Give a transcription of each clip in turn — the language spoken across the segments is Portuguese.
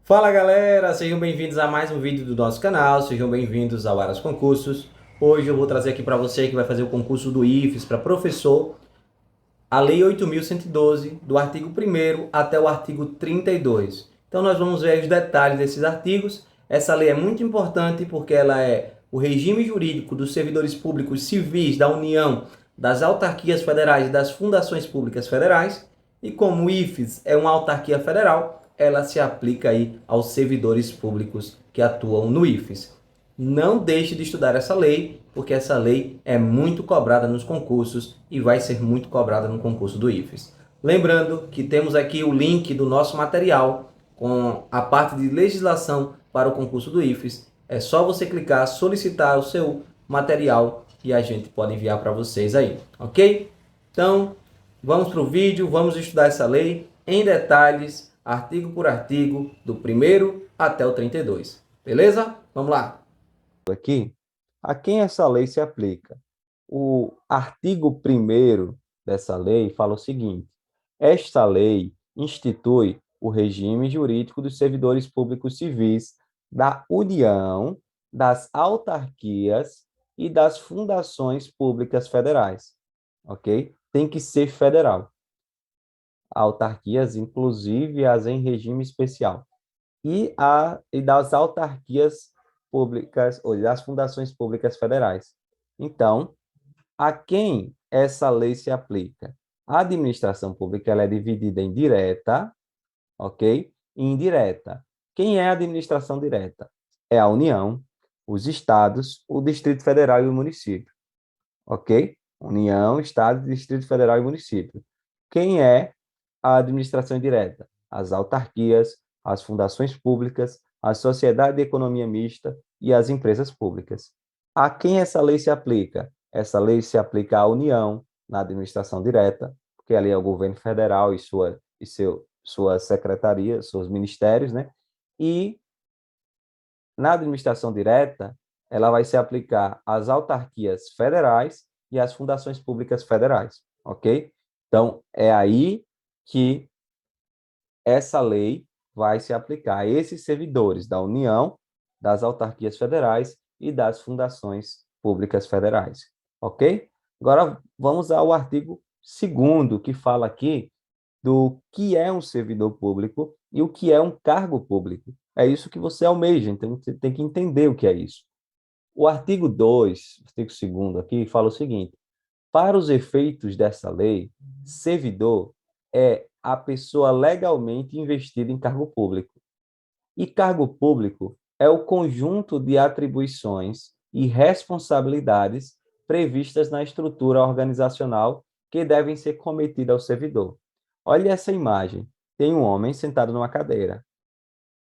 Fala galera, sejam bem-vindos a mais um vídeo do nosso canal, sejam bem-vindos ao Aras Concursos. Hoje eu vou trazer aqui para você que vai fazer o concurso do IFES para professor, a Lei 8.112, do artigo 1º até o artigo 32. Então nós vamos ver os detalhes desses artigos. Essa lei é muito importante porque ela é o regime jurídico dos servidores públicos civis da União, das autarquias federais e das fundações públicas federais. E como o IFES é uma autarquia federal, ela se aplica aí aos servidores públicos que atuam no IFES. Não deixe de estudar essa lei, porque essa lei é muito cobrada nos concursos e vai ser muito cobrada no concurso do IFES. Lembrando que temos aqui o link do nosso material com a parte de legislação para o concurso do IFES. É só você clicar, solicitar o seu material e a gente pode enviar para vocês aí, ok? Então, vamos para o vídeo, vamos estudar essa lei em detalhes, artigo por artigo, do 1º até o 32. Beleza? Vamos lá! Aqui, a quem essa lei se aplica? O artigo 1º dessa lei fala o seguinte: esta lei institui o regime jurídico dos servidores públicos civis da União, das autarquias e das fundações públicas federais, ok? Tem que ser federal. Autarquias, inclusive as em regime especial. E das autarquias públicas, ou das fundações públicas federais. Então, a quem essa lei se aplica? A administração pública ela é dividida em direta, ok? E indireta. Quem é a administração direta? É a União, os estados, o Distrito Federal e o município, ok? União, Estado, Distrito Federal e município. Quem é a administração direta? As autarquias, as fundações públicas, a sociedade de economia mista e as empresas públicas. A quem essa lei se aplica? Essa lei se aplica à União, na administração direta, porque ali é o governo federal suas secretarias, seus ministérios, né? E na administração direta, ela vai se aplicar às autarquias federais e às fundações públicas federais, ok? Então, é aí que essa lei vai se aplicar a esses servidores da União, das autarquias federais e das fundações públicas federais, ok? Agora, vamos ao artigo 2º, que fala aqui do que é um servidor público e o que é um cargo público. É isso que você almeja, então você tem que entender o que é isso. O artigo 2, artigo 2º aqui, fala o seguinte: para os efeitos dessa lei, servidor é a pessoa legalmente investida em cargo público. E cargo público é o conjunto de atribuições e responsabilidades previstas na estrutura organizacional que devem ser cometidas ao servidor. Olhe essa imagem. Tem um homem sentado numa cadeira.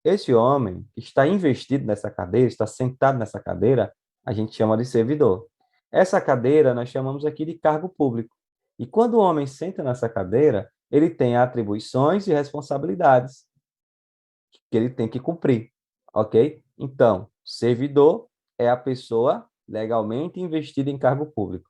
Esse homem está investido nessa cadeira, está sentado nessa cadeira, a gente chama de servidor. Essa cadeira nós chamamos aqui de cargo público. E quando o homem senta nessa cadeira, ele tem atribuições e responsabilidades que ele tem que cumprir, ok? Então, servidor é a pessoa legalmente investida em cargo público.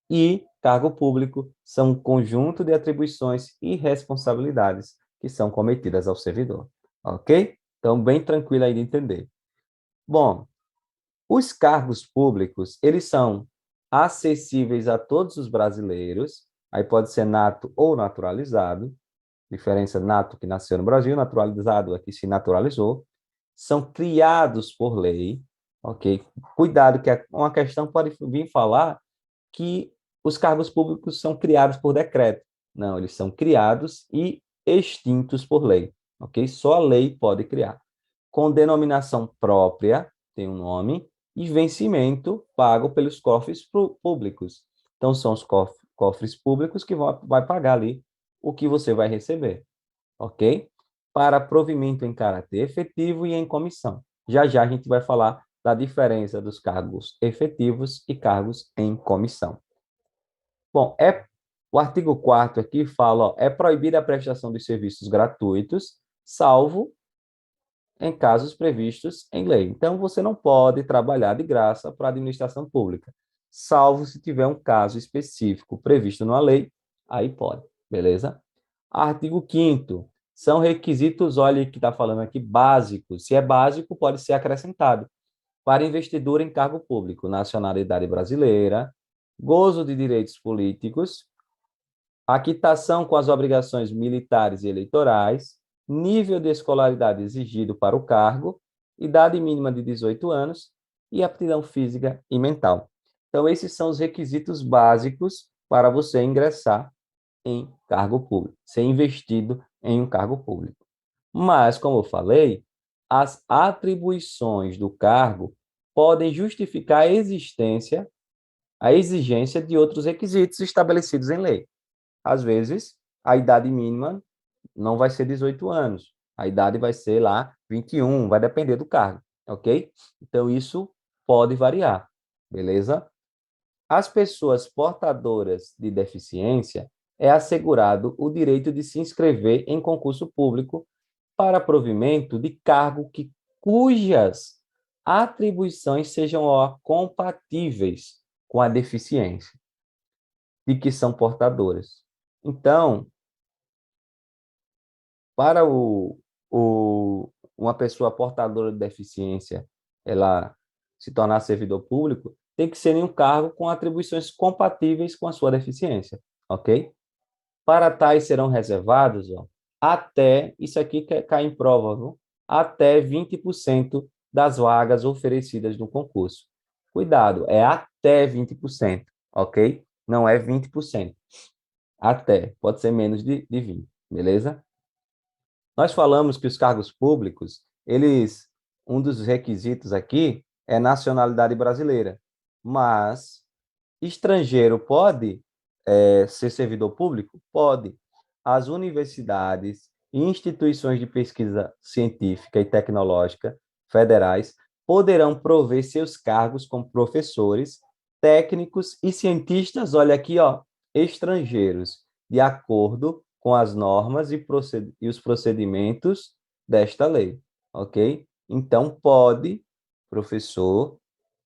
E cargo público são um conjunto de atribuições e responsabilidades que são cometidas ao servidor, ok? Então, bem tranquilo aí de entender. Bom, os cargos públicos, eles são acessíveis a todos os brasileiros, aí pode ser nato ou naturalizado, diferença nato que nasceu no Brasil, naturalizado aqui se naturalizou, são criados por lei, ok? Cuidado que uma questão pode vir falar que os cargos públicos são criados por decreto. Não, eles são criados e extintos por lei, ok? Só a lei pode criar. Com denominação própria, tem um nome, e vencimento pago pelos cofres públicos. Então, são os cofres públicos que vai pagar ali o que você vai receber, ok? Para provimento em caráter efetivo e em comissão. Já já a gente vai falar da diferença dos cargos efetivos e cargos em comissão. Bom, o artigo 4º aqui fala, ó, é proibida a prestação de serviços gratuitos, salvo em casos previstos em lei. Então, você não pode trabalhar de graça para a administração pública, salvo se tiver um caso específico previsto na lei, aí pode, beleza? Artigo 5º, São requisitos, olha que está falando aqui, básicos. Se é básico, pode ser acrescentado. Para investidor em cargo público, nacionalidade brasileira, gozo de direitos políticos, a quitação com as obrigações militares e eleitorais, nível de escolaridade exigido para o cargo, idade mínima de 18 anos e aptidão física e mental. Então, esses são os requisitos básicos para você ingressar em cargo público, ser investido em um cargo público. Mas, como eu falei, as atribuições do cargo podem justificar a exigência de outros requisitos estabelecidos em lei. Às vezes, a idade mínima não vai ser 18 anos. A idade vai ser lá 21, vai depender do cargo, ok? Então, isso pode variar, beleza? Às pessoas portadoras de deficiência é assegurado o direito de se inscrever em concurso público para provimento de cargo cujas atribuições sejam compatíveis com a deficiência de que são portadoras. Então, para uma pessoa portadora de deficiência, ela se tornar servidor público, tem que ser em um cargo com atribuições compatíveis com a sua deficiência, ok? Para tais serão reservados, ó, até, isso aqui cai em prova, viu? Até 20% das vagas oferecidas no concurso. Cuidado, é até 20%, ok? Não é 20%. Até, pode ser menos de 20, beleza? Nós falamos que os cargos públicos, um dos requisitos aqui é nacionalidade brasileira, mas estrangeiro pode ser servidor público? Pode. As universidades e instituições de pesquisa científica e tecnológica federais poderão prover seus cargos como professores, técnicos e cientistas, olha aqui, ó, estrangeiros, de acordo com as normas e os procedimentos desta lei, ok? Então, pode professor,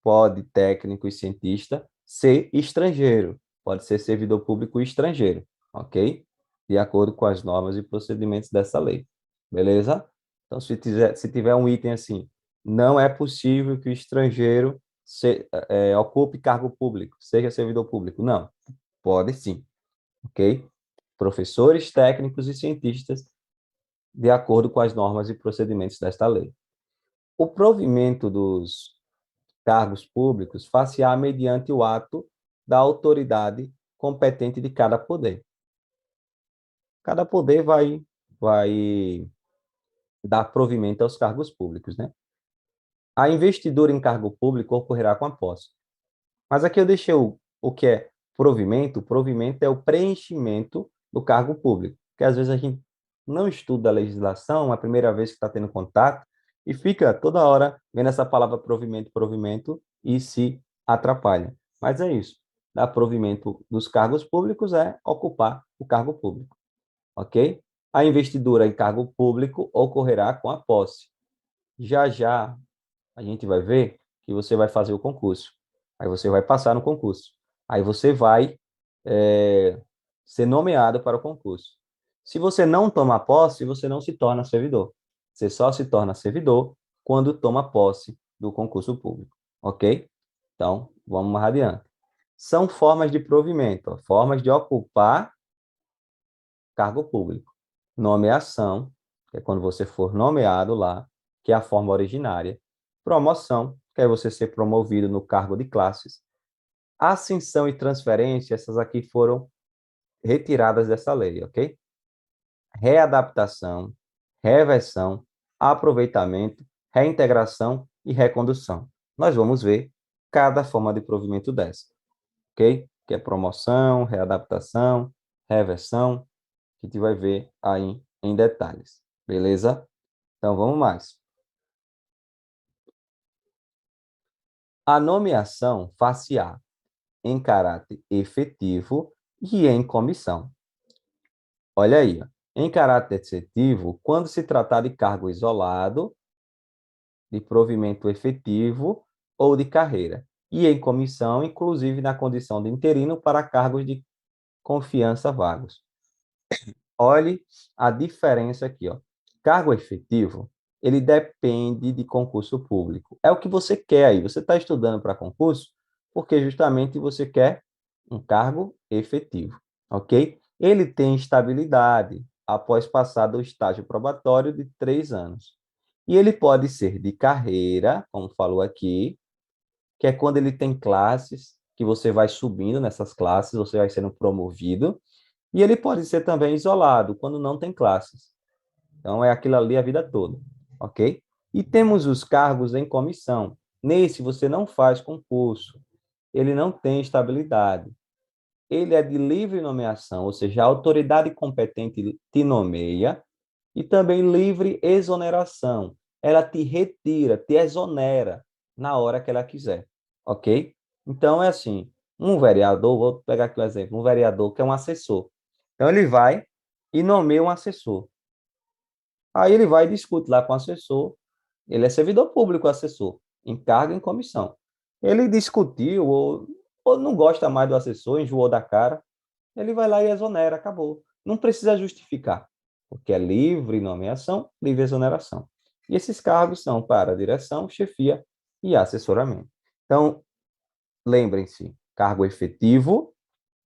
pode técnico e cientista ser estrangeiro, pode ser servidor público estrangeiro, ok? De acordo com as normas e procedimentos dessa lei, beleza? Então, se tiver um item assim, não é possível que o estrangeiro ocupe cargo público, seja servidor público. Não, pode sim, ok? Professores, técnicos e cientistas, de acordo com as normas e procedimentos desta lei. O provimento dos cargos públicos far-se-á mediante o ato da autoridade competente de cada poder. Cada poder vai dar provimento aos cargos públicos, né? A investidura em cargo público ocorrerá com a posse. Mas aqui eu deixei o que é provimento. O provimento é o preenchimento do cargo público, porque às vezes a gente não estuda a legislação, é a primeira vez que está tendo contato, e fica toda hora vendo essa palavra provimento, provimento, e se atrapalha. Mas é isso. Dar provimento dos cargos públicos é ocupar o cargo público, ok? A investidura em cargo público ocorrerá com a posse. Já já a gente vai ver que você vai fazer o concurso. Aí você vai passar no concurso. Aí você vai ser nomeado para o concurso. Se você não tomar posse, você não se torna servidor. Você só se torna servidor quando toma posse do concurso público. Ok? Então, vamos mais adiante. São formas de provimento, ó, formas de ocupar cargo público. Nomeação, que é quando você for nomeado lá, que é a forma originária. Promoção, que é você ser promovido no cargo de classes. Ascensão e transferência, essas aqui foram retiradas dessa lei, ok? Readaptação, reversão, aproveitamento, reintegração e recondução. Nós vamos ver cada forma de provimento dessa, ok? Que é promoção, readaptação, reversão, que a gente vai ver aí em detalhes, beleza? Então, vamos mais. A nomeação far-se-á em caráter efetivo e em comissão. Olha aí, ó. Em caráter efetivo, quando se tratar de cargo isolado, de provimento efetivo ou de carreira. E em comissão, inclusive na condição de interino para cargos de confiança vagos. Olhe a diferença aqui, ó. Cargo efetivo, ele depende de concurso público. É o que você quer aí. Você está estudando para concurso porque justamente você quer um cargo efetivo, ok? Ele tem estabilidade após passar do estágio probatório de 3 anos. E ele pode ser de carreira, como falou aqui, que é quando ele tem classes, que você vai subindo nessas classes, você vai sendo promovido, e ele pode ser também isolado, quando não tem classes. Então, é aquilo ali a vida toda, ok? E temos os cargos em comissão. Nesse, você não faz concurso, ele não tem estabilidade. Ele é de livre nomeação, ou seja, a autoridade competente te nomeia, e também livre exoneração. Ela te retira, te exonera na hora que ela quiser, ok? Então, é assim, um vereador, vou pegar aqui um exemplo, um vereador que é um assessor. Então, ele vai e nomeia um assessor. Aí ele vai e discute lá com o assessor. Ele é servidor público, assessor, em cargo e em comissão. Ele discutiu ou não gosta mais do assessor, enjoou da cara, ele vai lá e exonera, acabou. Não precisa justificar, porque é livre nomeação, livre exoneração. E esses cargos são para direção, chefia e assessoramento. Então, lembrem-se, cargo efetivo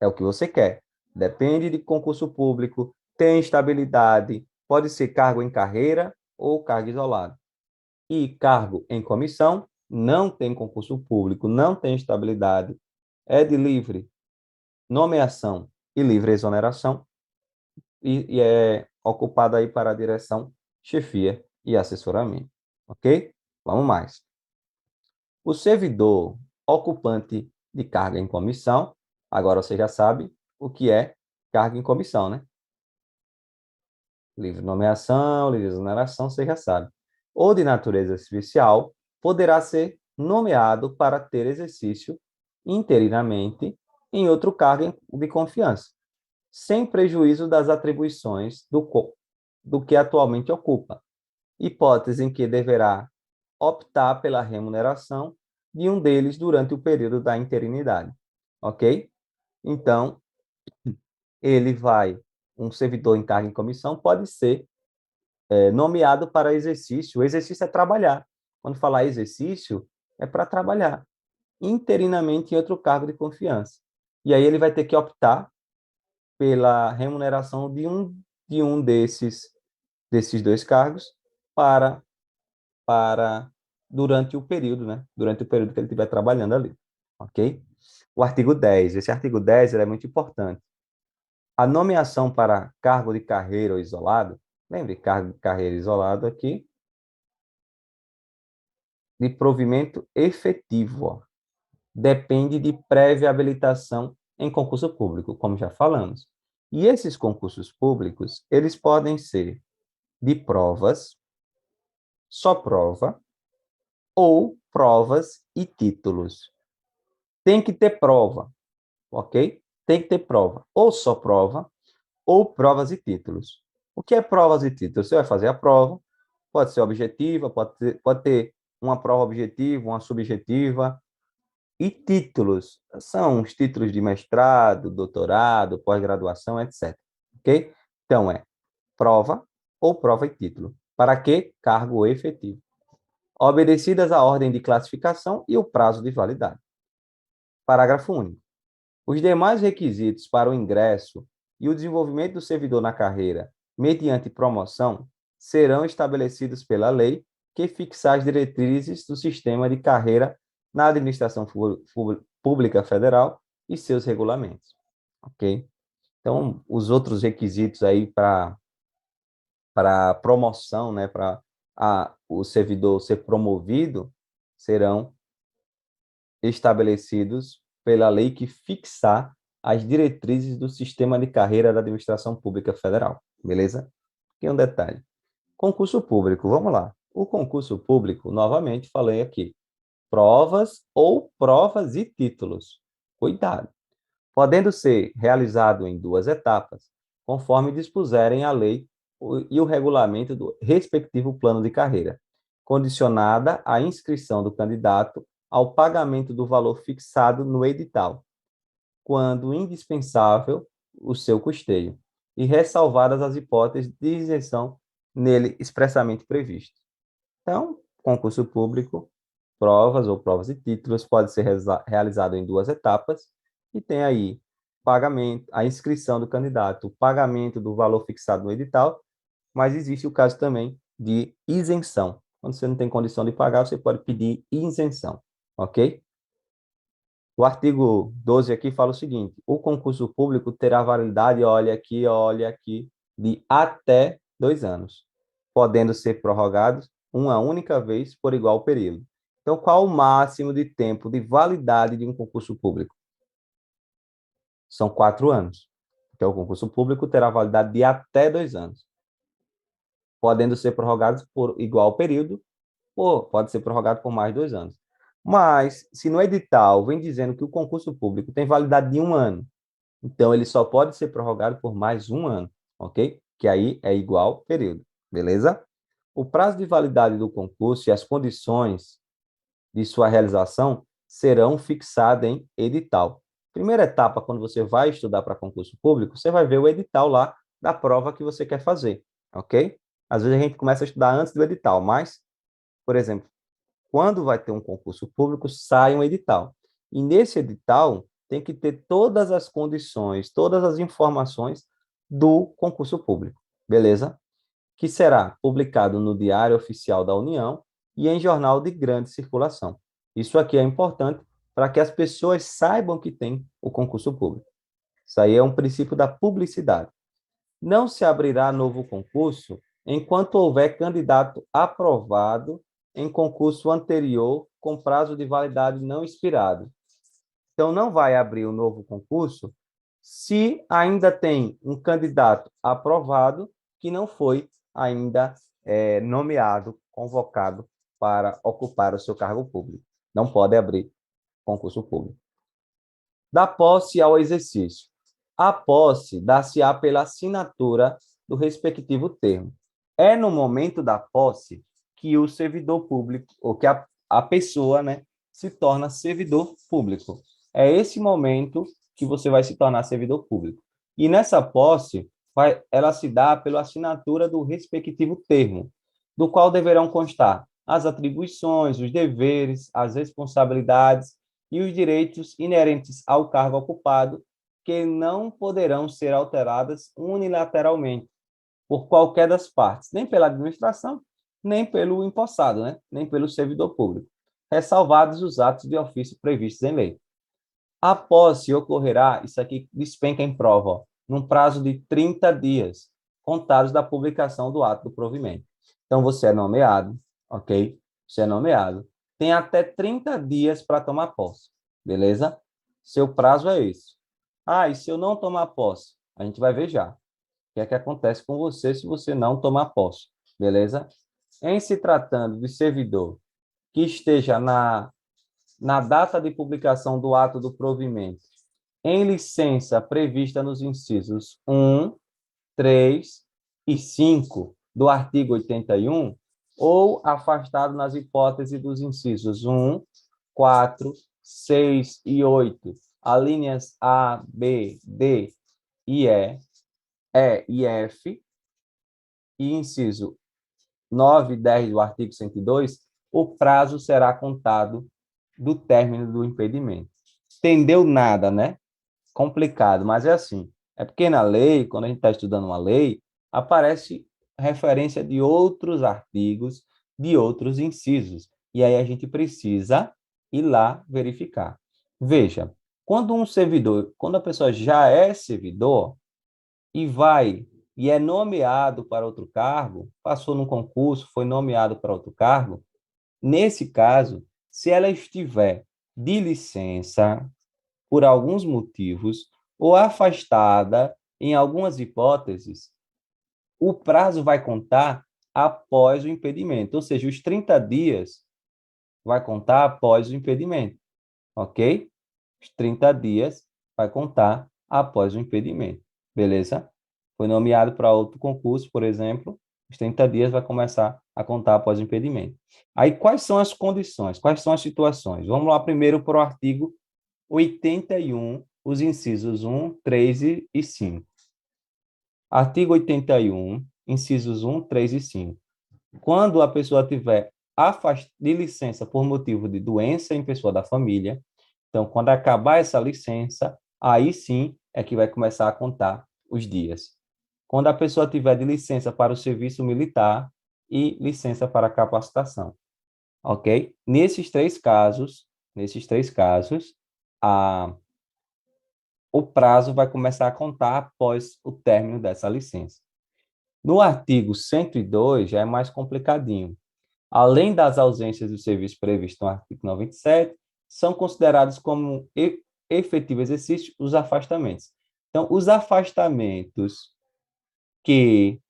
é o que você quer. Depende de concurso público, tem estabilidade, pode ser cargo em carreira ou cargo isolado. E cargo em comissão não tem concurso público, não tem estabilidade, é de livre nomeação e livre exoneração, e é ocupado aí para a direção, chefia e assessoramento. Ok? Vamos mais. O servidor ocupante de carga em comissão, agora você já sabe o que é carga em comissão, né? Livre nomeação, livre exoneração, você já sabe. Ou de natureza especial, poderá ser nomeado para ter exercício interinamente em outro cargo de confiança, sem prejuízo das atribuições do que atualmente ocupa, hipótese em que deverá optar pela remuneração de um deles durante o período da interinidade, ok? Então, um servidor em cargo em comissão pode ser nomeado para exercício. O exercício é trabalhar. Quando falar exercício, é para trabalhar interinamente em outro cargo de confiança. E aí ele vai ter que optar pela remuneração de um desses dois cargos para, para durante o período, né? Durante o período que ele estiver trabalhando ali, ok? O artigo 10, esse artigo 10 ele é muito importante. A nomeação para cargo de carreira ou isolado, lembre, cargo de carreira isolado aqui, de provimento efetivo, ó, depende de prévia habilitação em concurso público, como já falamos. E esses concursos públicos, eles podem ser de provas, só prova, ou provas e títulos. Tem que ter prova, ok? Tem que ter prova, ou só prova, ou provas e títulos. O que é provas e títulos? Você vai fazer a prova, pode ser objetiva, pode ter uma prova objetiva, uma subjetiva, e títulos, são os títulos de mestrado, doutorado, pós-graduação, etc. Ok? Então, é prova ou prova e título. Para que? Cargo efetivo. Obedecidas a ordem de classificação e o prazo de validade. Parágrafo único. Os demais requisitos para o ingresso e o desenvolvimento do servidor na carreira, mediante promoção, serão estabelecidos pela lei que fixar as diretrizes do sistema de carreira na administração pública federal e seus regulamentos. Ok? Então, os outros requisitos aí para promoção, né, para o servidor ser promovido, serão estabelecidos pela lei que fixar as diretrizes do sistema de carreira da administração pública federal. Beleza? Aqui um detalhe. Concurso público, vamos lá. O concurso público, novamente falei aqui, provas ou provas e títulos. Cuidado. Podendo ser realizado em 2 etapas, conforme dispuserem a lei e o regulamento do respectivo plano de carreira, condicionada à inscrição do candidato ao pagamento do valor fixado no edital, quando indispensável o seu custeio. e ressalvadas as hipóteses de isenção nele expressamente previstas. Então, concurso público, provas ou provas e títulos pode ser realizado em duas etapas e tem aí pagamento, a inscrição do candidato, o pagamento do valor fixado no edital, mas existe o caso também de isenção. Quando você não tem condição de pagar, você pode pedir isenção, ok? O artigo 12 aqui fala o seguinte: o concurso público terá validade, olha aqui, de até 2 anos, podendo ser prorrogados uma única vez por igual período. Então, qual o máximo de tempo de validade de um concurso público? São 4 anos. Então, o concurso público terá validade de até 2 anos, podendo ser prorrogados por igual período, ou pode ser prorrogado por mais 2 anos. Mas, se no edital vem dizendo que o concurso público tem validade de 1 ano, então ele só pode ser prorrogado por mais 1 ano, ok? Que aí é igual período, beleza? O prazo de validade do concurso e as condições de sua realização serão fixadas em edital. Primeira etapa, quando você vai estudar para concurso público, você vai ver o edital lá da prova que você quer fazer, ok? Às vezes a gente começa a estudar antes do edital, mas, por exemplo, quando vai ter um concurso público, sai um edital. E nesse edital tem que ter todas as condições, todas as informações do concurso público, beleza? Que será publicado no Diário Oficial da União e em jornal de grande circulação. Isso aqui é importante para que as pessoas saibam que tem o concurso público. Isso aí é um princípio da publicidade. Não se abrirá novo concurso enquanto houver candidato aprovado em concurso anterior com prazo de validade não expirado. Então, não vai abrir o novo concurso se ainda tem um candidato aprovado que não foi ainda nomeado, convocado para ocupar o seu cargo público. Não pode abrir concurso público. Da posse ao exercício. A posse dá-se-á pela assinatura do respectivo termo. É no momento da posse que o servidor público, ou que a pessoa, né, se torna servidor público. É esse momento que você vai se tornar servidor público. E nessa posse, ela se dá pela assinatura do respectivo termo, do qual deverão constar as atribuições, os deveres, as responsabilidades e os direitos inerentes ao cargo ocupado, que não poderão ser alteradas unilateralmente por qualquer das partes, nem pela administração, nem pelo empossado, né? Nem pelo servidor público, ressalvados os atos de ofício previstos em lei. A posse ocorrerá, isso aqui despenca em prova, ó, num prazo de 30 dias, contados da publicação do ato do provimento. Então, você é nomeado, ok? Você é nomeado. Tem até 30 dias para tomar posse, beleza? Seu prazo é esse. Ah, e se eu não tomar posse? A gente vai ver já. O que é que acontece com você se você não tomar posse, beleza? Em se tratando de servidor que esteja na data de publicação do ato do provimento, em licença prevista nos incisos 1, 3 e 5 do artigo 81, ou afastado nas hipóteses dos incisos 1, 4, 6 e 8, alíneas A, B, D e E e F, e inciso 9 e 10 do artigo 102, o prazo será contado do término do impedimento. Entendeu nada, né? Complicado, mas é assim. É porque na lei, quando a gente está estudando uma lei, aparece referência de outros artigos, de outros incisos. E aí a gente precisa ir lá verificar. Veja, quando a pessoa já é servidor e vai e é nomeado para outro cargo, passou num concurso, foi nomeado para outro cargo, nesse caso, se ela estiver de licença por alguns motivos ou afastada em algumas hipóteses, o prazo vai contar após o impedimento, ou seja, os 30 dias vai contar após o impedimento, ok? Os 30 dias vai contar após o impedimento, beleza? Foi nomeado para outro concurso, por exemplo, os 30 dias vai começar a contar após o impedimento. Aí, quais são as condições? Quais são as situações? Vamos lá primeiro para o artigo 81, os incisos 1, 3 e 5. Artigo 81, incisos 1, 3 e 5. Quando a pessoa tiver de licença por motivo de doença em pessoa da família, então, quando acabar essa licença, aí sim é que vai começar a contar os dias. Quando a pessoa tiver de licença para o serviço militar e licença para capacitação, ok? Nesses três casos, a, o prazo vai começar a contar após o término dessa licença. No artigo 102, já é mais complicadinho. Além das ausências do serviço previsto no artigo 97, são considerados como efetivo exercício os afastamentos. Então, os afastamentos que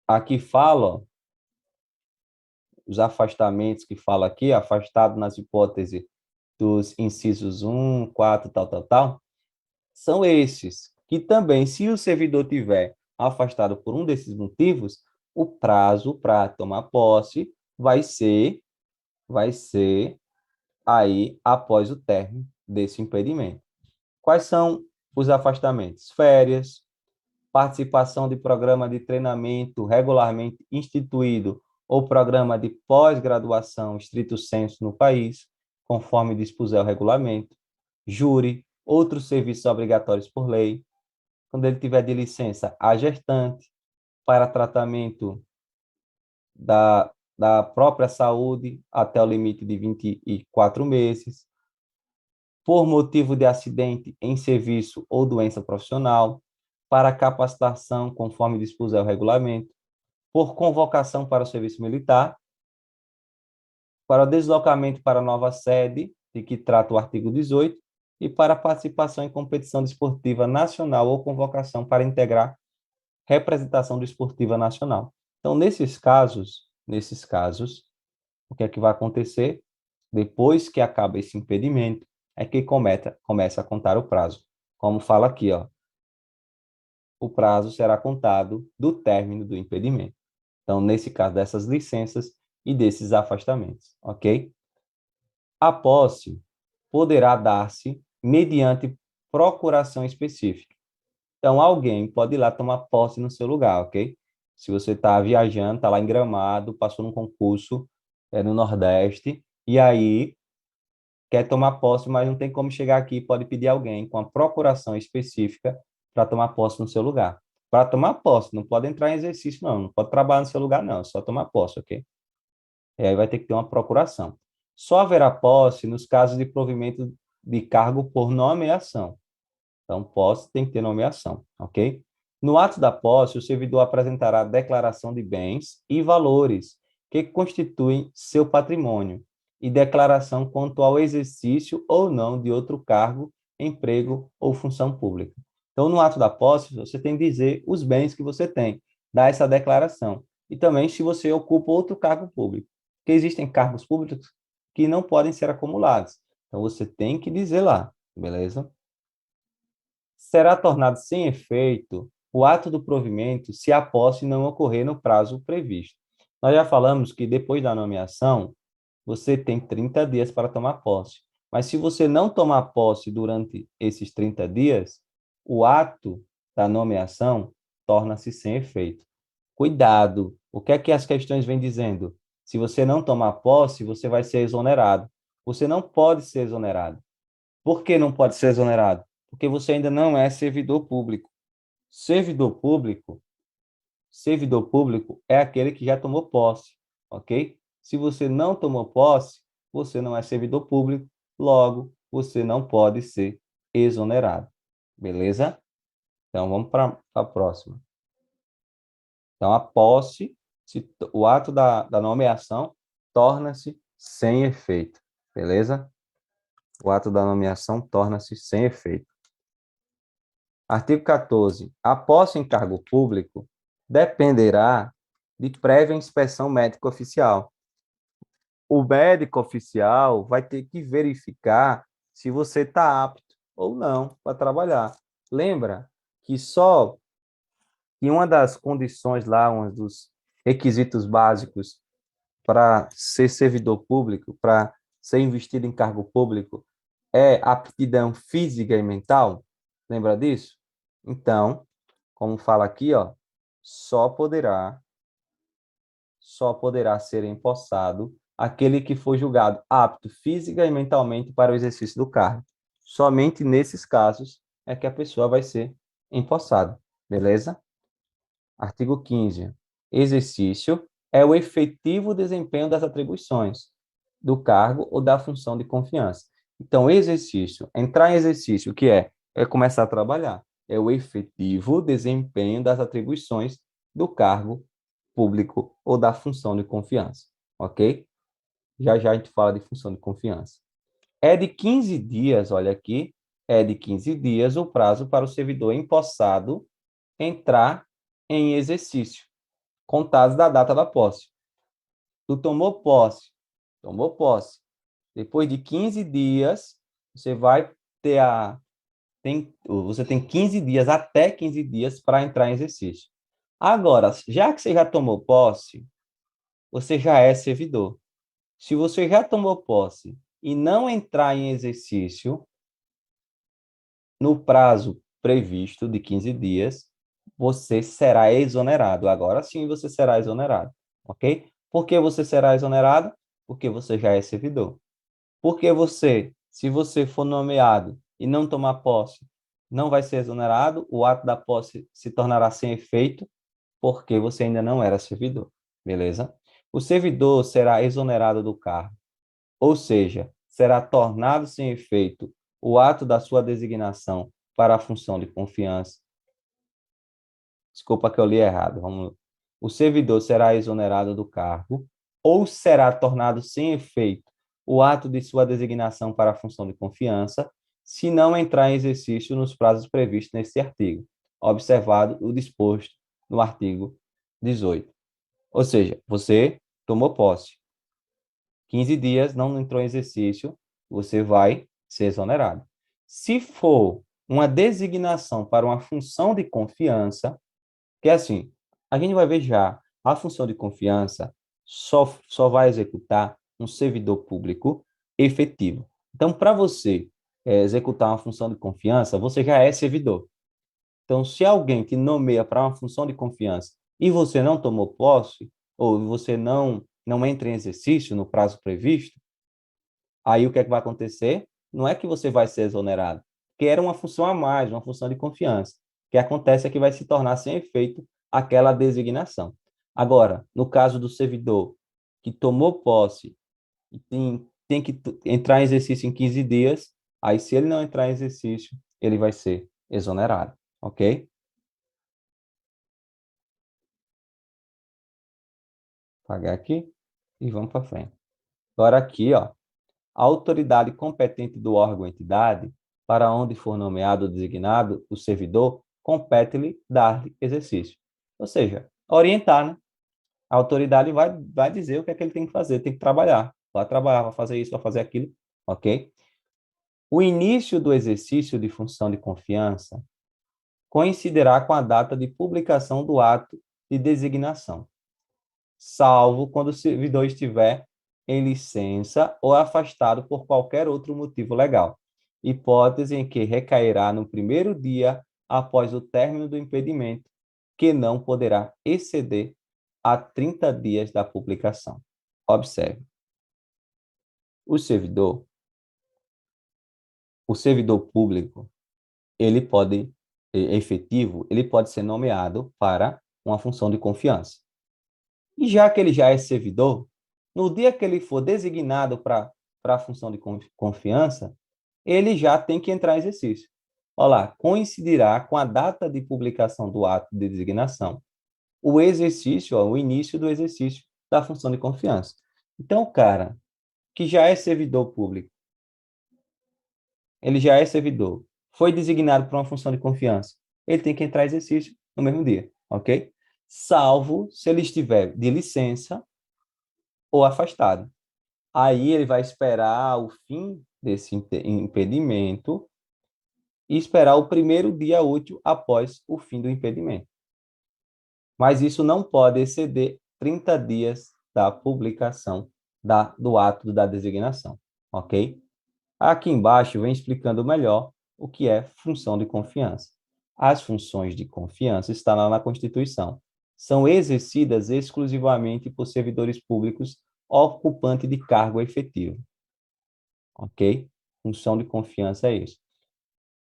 aqui falam, os afastamentos que fala aqui, afastado nas hipóteses dos incisos 1, 4, tal, tal, tal, são esses, que também, se o servidor tiver afastado por um desses motivos, o prazo para tomar posse vai ser aí após o término desse impedimento. Quais são os afastamentos? Férias, participação de programa de treinamento regularmente instituído ou programa de pós-graduação estrito sensu no país, conforme dispuser o regulamento, júri, outros serviços obrigatórios por lei, quando ele tiver de licença, a gestante, para tratamento da própria saúde até o limite de 24 meses, por motivo de acidente em serviço ou doença profissional, para capacitação, conforme dispuser o regulamento, por convocação para o serviço militar, para deslocamento para nova sede, de que trata o artigo 18, e para participação em competição desportiva nacional ou convocação para integrar representação desportiva nacional. Então, nesses casos, o que é que vai acontecer? Depois que acaba esse impedimento, é que começa a contar o prazo. Como fala aqui, ó, o prazo será contado do término do impedimento. Então, nesse caso dessas licenças e desses afastamentos, ok? A posse poderá dar-se mediante procuração específica. Então, alguém pode ir lá tomar posse no seu lugar, ok? Se você está viajando, está lá em Gramado, passou num concurso no Nordeste, e aí quer tomar posse, mas não tem como chegar aqui, pode pedir alguém com a procuração específica para tomar posse no seu lugar. Para tomar posse, não pode entrar em exercício, não pode trabalhar no seu lugar, não, só tomar posse, ok? E aí vai ter que ter uma procuração. Só haverá posse nos casos de provimento de cargo por nomeação. Então, posse tem que ter nomeação, ok? No ato da posse, o servidor apresentará declaração de bens e valores que constituem seu patrimônio e declaração quanto ao exercício ou não de outro cargo, emprego ou função pública. Então, no ato da posse, você tem que dizer os bens que você tem, dar essa declaração. E também se você ocupa outro cargo público, porque existem cargos públicos que não podem ser acumulados. Então, você tem que dizer lá, beleza? Será tornado sem efeito o ato do provimento se a posse não ocorrer no prazo previsto. Nós já falamos que depois da nomeação, você tem 30 dias para tomar posse. Mas se você não tomar posse durante esses 30 dias, o ato da nomeação torna-se sem efeito. Cuidado! O que é que as questões vêm dizendo? Se você não tomar posse, você vai ser exonerado. Você não pode ser exonerado. Por que não pode ser exonerado? Porque você ainda não é servidor público. Servidor público, servidor público é aquele que já tomou posse, ok? Se você não tomou posse, você não é servidor público, logo você não pode ser exonerado. Beleza? Então vamos para a próxima. Então a posse, o ato da nomeação torna-se sem efeito. Beleza? O ato da nomeação torna-se sem efeito. Artigo 14. A posse em cargo público dependerá de prévia inspeção médica oficial. O médico oficial vai ter que verificar se você está apto ou não para trabalhar. Lembra que só que uma das condições lá, um dos requisitos básicos para ser servidor público, para ser investido em cargo público, é aptidão física e mental? Lembra disso? Então, como fala aqui, ó, só poderá ser empossado aquele que for julgado apto física e mentalmente para o exercício do cargo. Somente nesses casos é que a pessoa vai ser empossada, beleza? Artigo 15. Exercício é o efetivo desempenho das atribuições do cargo ou da função de confiança. Então, exercício, entrar em exercício, o que é começar a trabalhar. É o efetivo desempenho das atribuições do cargo público ou da função de confiança, ok? Já já a gente fala de função de confiança. É de 15 dias, olha aqui, é de 15 dias o prazo para o servidor empossado entrar em exercício, contados da data da posse. Tu tomou posse. Depois de 15 dias, você vai ter você tem 15 dias, até 15 dias para entrar em exercício. Agora, já que você já tomou posse, você já é servidor. Se você já tomou posse e não entrar em exercício no prazo previsto de 15 dias, você será exonerado. Agora sim você será exonerado, ok? Por que você será exonerado? Porque você já é servidor. Porque você, se você for nomeado e não tomar posse, não vai ser exonerado, o ato da posse se tornará sem efeito, porque você ainda não era servidor, beleza? O servidor será exonerado do cargo, ou seja, será tornado sem efeito o ato da sua designação para a função de confiança. Desculpa que eu li errado. Vamos. O servidor será exonerado do cargo ou será tornado sem efeito o ato de sua designação para a função de confiança, se não entrar em exercício nos prazos previstos neste artigo, observado o disposto no artigo 18. Ou seja, você tomou posse, 15 dias não entrou em exercício, você vai ser exonerado. Se for uma designação para uma função de confiança, que é assim, a gente vai ver já, a função de confiança só vai executar um servidor público efetivo. Então, para você executar uma função de confiança, você já é servidor. Então, se alguém te nomeia para uma função de confiança e você não tomou posse, ou você não entra em exercício no prazo previsto, aí o que é que vai acontecer? Não é que você vai ser exonerado, porque era uma função a mais, uma função de confiança. O que acontece é que vai se tornar sem efeito aquela designação. Agora, no caso do servidor que tomou posse e tem que entrar em exercício em 15 dias, aí se ele não entrar em exercício, ele vai ser exonerado, ok? Apagar aqui e vamos para frente. Agora aqui, ó, a autoridade competente do órgão ou entidade, para onde for nomeado ou designado o servidor, compete-lhe dar-lhe exercício. Ou seja, orientar, né? A autoridade vai dizer o que é que ele tem que fazer, tem que trabalhar, vai fazer isso, vai fazer aquilo, ok? O início do exercício de função de confiança coincidirá com a data de publicação do ato de designação, salvo quando o servidor estiver em licença ou afastado por qualquer outro motivo legal, hipótese em que recairá no primeiro dia após o término do impedimento, que não poderá exceder a 30 dias da publicação. Observe, o servidor, o servidor público, ele pode, efetivo, ele pode ser nomeado para uma função de confiança. E já que ele já é servidor, no dia que ele for designado para a função de confiança, ele já tem que entrar em exercício. Olha lá, coincidirá com a data de publicação do ato de designação, o exercício, ó, o início do exercício da função de confiança. Então, o cara que já é servidor público, ele já é servidor, foi designado para uma função de confiança, ele tem que entrar em exercício no mesmo dia, ok? Salvo se ele estiver de licença ou afastado. Aí ele vai esperar o fim desse impedimento e esperar o primeiro dia útil após o fim do impedimento. Mas isso não pode exceder 30 dias da publicação do ato da designação, ok? Aqui embaixo vem explicando melhor o que é função de confiança. As funções de confiança, está lá na Constituição, são exercidas exclusivamente por servidores públicos ocupante de cargo efetivo. Ok? Função de confiança é isso.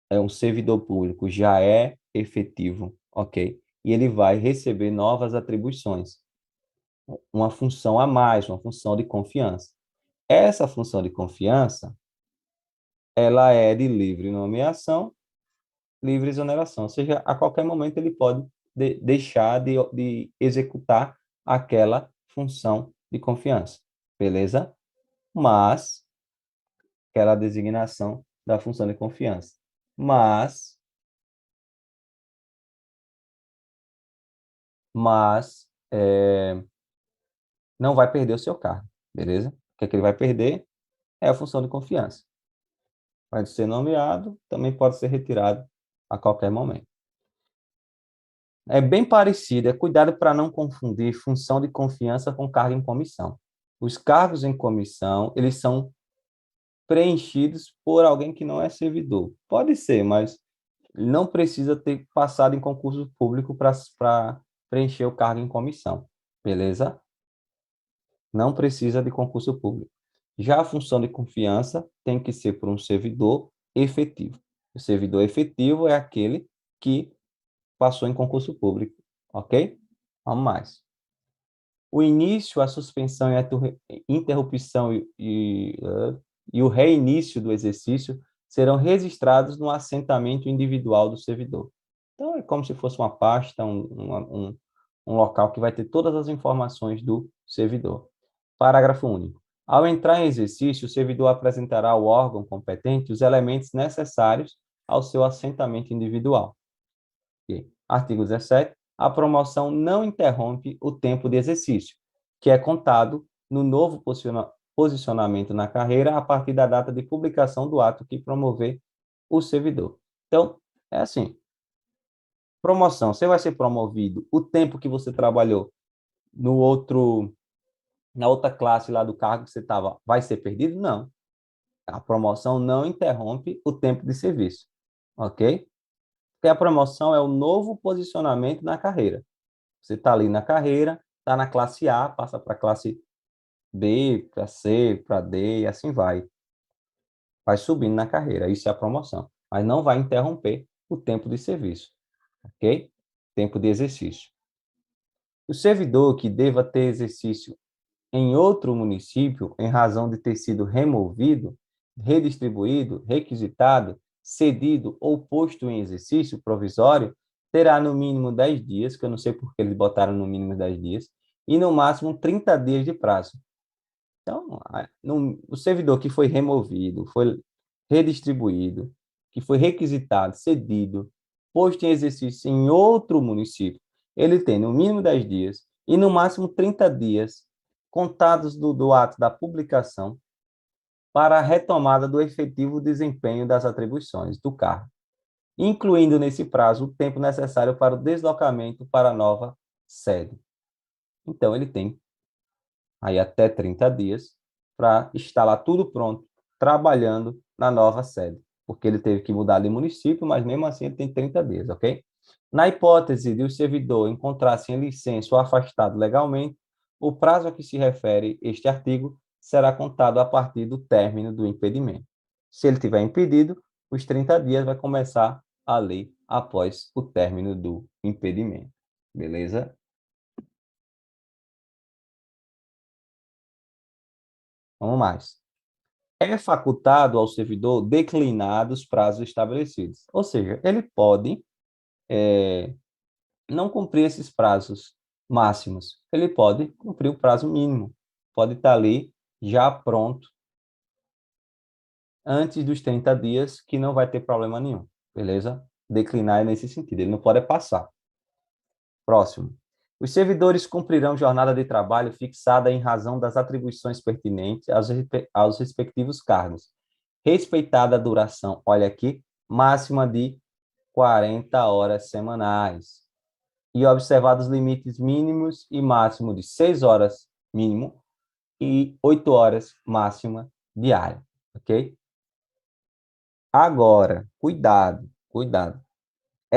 É um servidor público, já é efetivo, ok? E ele vai receber novas atribuições, uma função a mais, uma função de confiança. Essa função de confiança, ela é de livre nomeação, livre exoneração, ou seja, a qualquer momento ele pode deixar de executar aquela função de confiança, beleza? Mas, aquela designação da função de confiança. Mas, não vai perder o seu cargo, beleza? O que é que ele vai perder? É a função de confiança. Pode ser nomeado, também pode ser retirado a qualquer momento. É bem parecido, é cuidado para não confundir função de confiança com cargo em comissão. Os cargos em comissão, eles são preenchidos por alguém que não é servidor. Pode ser, mas não precisa ter passado em concurso público para preencher o cargo em comissão, beleza? Não precisa de concurso público. Já a função de confiança tem que ser por um servidor efetivo. O servidor efetivo é aquele que passou em concurso público, ok? Vamos mais. O início, a suspensão e a interrupção e o reinício do exercício serão registrados no assentamento individual do servidor. Então, é como se fosse uma pasta, um local que vai ter todas as informações do servidor. Parágrafo único. Ao entrar em exercício, o servidor apresentará ao órgão competente os elementos necessários ao seu assentamento individual. Okay. Artigo 17. A promoção não interrompe o tempo de exercício, que é contado no novo posicionamento na carreira a partir da data de publicação do ato que promover o servidor. Então, é assim, promoção, você vai ser promovido, o tempo que você trabalhou no outro, na outra classe lá do cargo que você estava, vai ser perdido? Não. A promoção não interrompe o tempo de serviço, ok? Porque a promoção é o novo posicionamento na carreira. Você está ali na carreira, está na classe A, passa para a classe B, para C, para D, e assim vai. Vai subindo na carreira, isso é a promoção. Mas não vai interromper o tempo de serviço, ok? Tempo de exercício. O servidor que deva ter exercício em outro município, em razão de ter sido removido, redistribuído, requisitado, cedido ou posto em exercício provisório, terá no mínimo 10 dias, que eu não sei por que eles botaram no mínimo 10 dias, e no máximo 30 dias de prazo. Então, o servidor que foi removido, foi redistribuído, que foi requisitado, cedido, posto em exercício em outro município, ele tem no mínimo 10 dias e no máximo 30 dias contados do ato da publicação para a retomada do efetivo desempenho das atribuições do cargo, incluindo nesse prazo o tempo necessário para o deslocamento para a nova sede. Então, ele tem aí até 30 dias para estar lá tudo pronto, trabalhando na nova sede, porque ele teve que mudar de município, mas mesmo assim ele tem 30 dias, ok? Na hipótese de o servidor encontrar-se em licença ou afastado legalmente, o prazo a que se refere este artigo será contado a partir do término do impedimento. Se ele tiver impedido, os 30 dias vai começar a lei após o término do impedimento. Beleza? Vamos mais. É facultado ao servidor declinar dos prazos estabelecidos. Ou seja, ele pode não cumprir esses prazos máximos. Ele pode cumprir o prazo mínimo. Pode estar ali já pronto antes dos 30 dias, que não vai ter problema nenhum. Beleza? Declinar é nesse sentido. Ele não pode passar. Próximo. Os servidores cumprirão jornada de trabalho fixada em razão das atribuições pertinentes aos respectivos cargos, respeitada a duração, olha aqui, máxima de 40 horas semanais, e observados limites mínimos e máximo de 6 horas mínimo e 8 horas máxima diária, ok? Agora, cuidado, cuidado.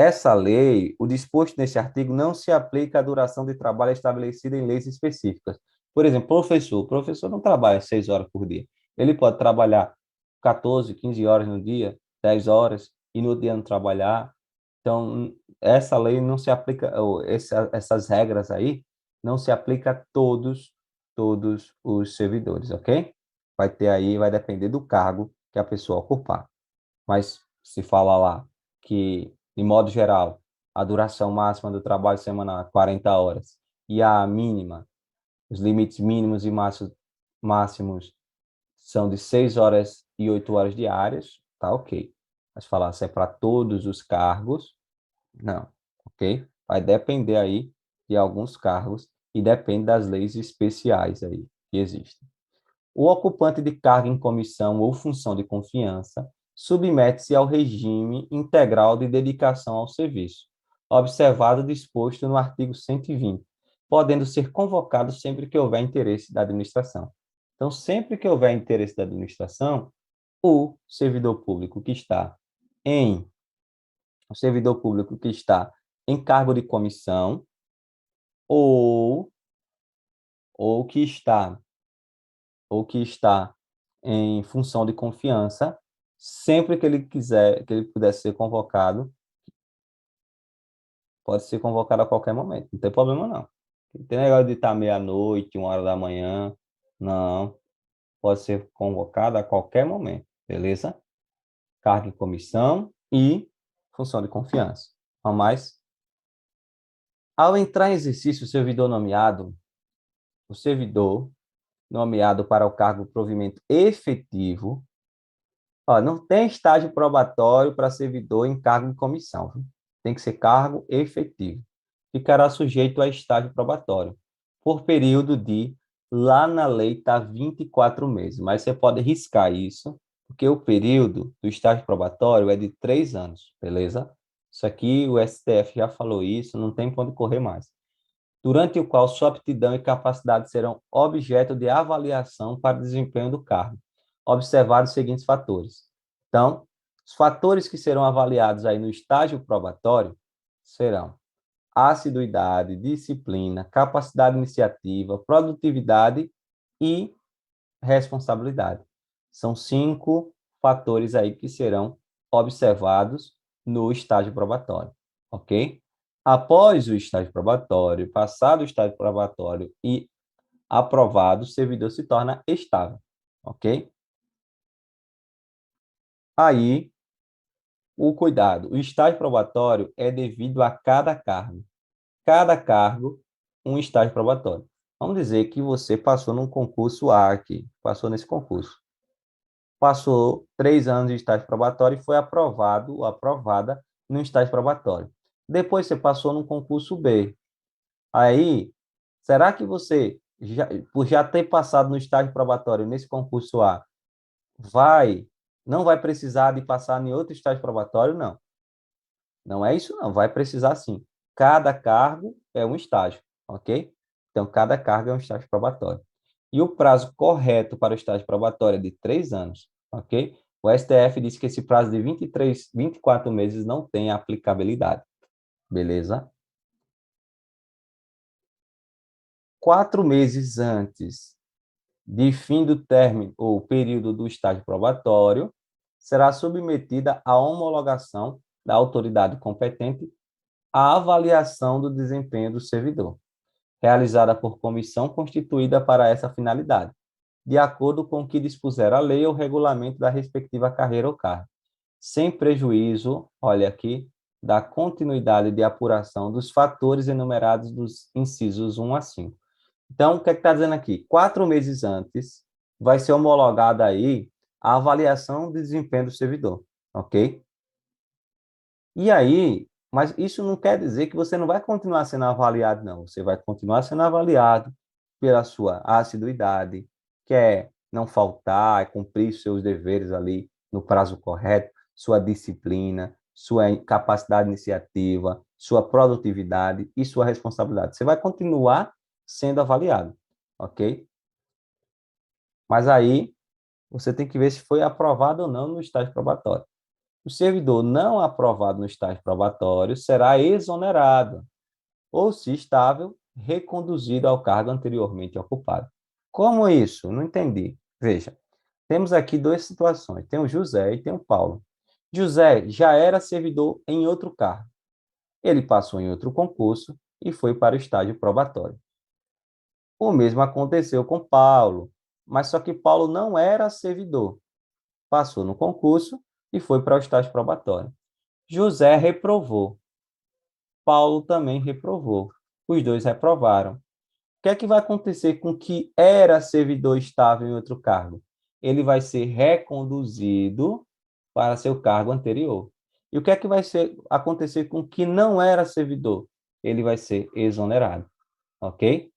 essa lei, o disposto nesse artigo não se aplica à duração de trabalho estabelecida em leis específicas. Por exemplo, o professor não trabalha 6 horas por dia. Ele pode trabalhar 14, 15 horas no dia, 10 horas, e no dia não trabalhar. Então, essa lei não se aplica, ou essas regras aí, não se aplica a todos os servidores, ok? Vai ter aí, vai depender do cargo que a pessoa ocupar. Mas se fala lá que, de modo geral, a duração máxima do trabalho semanal é 40 horas e a mínima, os limites mínimos e máximos são de 6 horas e 8 horas diárias, tá ok. Mas falar se é para todos os cargos, não, ok? Vai depender aí de alguns cargos e depende das leis especiais aí que existem. O ocupante de cargo em comissão ou função de confiança submete-se ao regime integral de dedicação ao serviço, observado o disposto no artigo 120, podendo ser convocado sempre que houver interesse da administração. Então, sempre que houver interesse da administração, o servidor público que está em o servidor público que está em cargo de comissão ou ou que está ou que está em função de confiança, sempre que ele quiser, que ele puder ser convocado, pode ser convocado a qualquer momento, não tem problema não. Não tem negócio de estar meia-noite, 1 hora da manhã, não, pode ser convocado a qualquer momento, beleza? Cargo em comissão e função de confiança. Ao mais, ao entrar em exercício o servidor nomeado para o cargo provimento efetivo. Ó, não tem estágio probatório para servidor em cargo de comissão. Viu? Tem que ser cargo efetivo. Ficará sujeito a estágio probatório por período de, lá na lei está 24 meses, mas você pode riscar isso, porque o período do estágio probatório é de 3 anos, beleza? Isso aqui o STF já falou isso, não tem para onde correr mais. Durante o qual sua aptidão e capacidade serão objeto de avaliação para o desempenho do cargo. Observar os seguintes fatores. Então, os fatores que serão avaliados aí no estágio probatório serão assiduidade, disciplina, capacidade iniciativa, produtividade e responsabilidade. São 5 fatores aí que serão observados no estágio probatório, ok? Após o estágio probatório, passado o estágio probatório e aprovado, o servidor se torna estável, ok? Aí, o cuidado. O estágio probatório é devido a cada cargo. Cada cargo, um estágio probatório. Vamos dizer que você passou num concurso A aqui, passou nesse concurso. Passou 3 anos de estágio probatório e foi aprovado ou aprovada no estágio probatório. Depois você passou num concurso B. Aí, será que você, por já ter passado no estágio probatório nesse concurso A, não vai precisar de passar em outro estágio probatório? Não. Não é isso, não. Vai precisar sim. Cada cargo é um estágio, ok? Então, cada cargo é um estágio probatório. E o prazo correto para o estágio probatório é de 3 anos, ok? O STF disse que esse prazo de 24 meses não tem aplicabilidade, beleza? 4 meses antes de fim do término ou período do estágio probatório, será submetida à homologação da autoridade competente a avaliação do desempenho do servidor, realizada por comissão constituída para essa finalidade, de acordo com o que dispuser a lei ou regulamento da respectiva carreira ou cargo, sem prejuízo, olha aqui, da continuidade de apuração dos fatores enumerados dos incisos 1 a 5. Então, o que é que está dizendo aqui? 4 meses antes vai ser homologada aí a avaliação do desempenho do servidor, ok? E aí, mas isso não quer dizer que você não vai continuar sendo avaliado, não. Você vai continuar sendo avaliado pela sua assiduidade, que é não faltar, é cumprir seus deveres ali no prazo correto, sua disciplina, sua capacidade iniciativa, sua produtividade e sua responsabilidade. Você vai continuar sendo avaliado, ok? Mas aí você tem que ver se foi aprovado ou não no estágio probatório. O servidor não aprovado no estágio probatório será exonerado ou, se estável, reconduzido ao cargo anteriormente ocupado. Como isso? Não entendi. Veja, temos aqui duas situações. Tem o José e tem o Paulo. José já era servidor em outro cargo. Ele passou em outro concurso e foi para o estágio probatório. O mesmo aconteceu com Paulo, mas só que Paulo não era servidor. Passou no concurso e foi para o estágio probatório. José reprovou. Paulo também reprovou. Os dois reprovaram. O que é que vai acontecer com que era servidor estável em outro cargo? Ele vai ser reconduzido para seu cargo anterior. E o que é que acontecer com que não era servidor? Ele vai ser exonerado. Ok?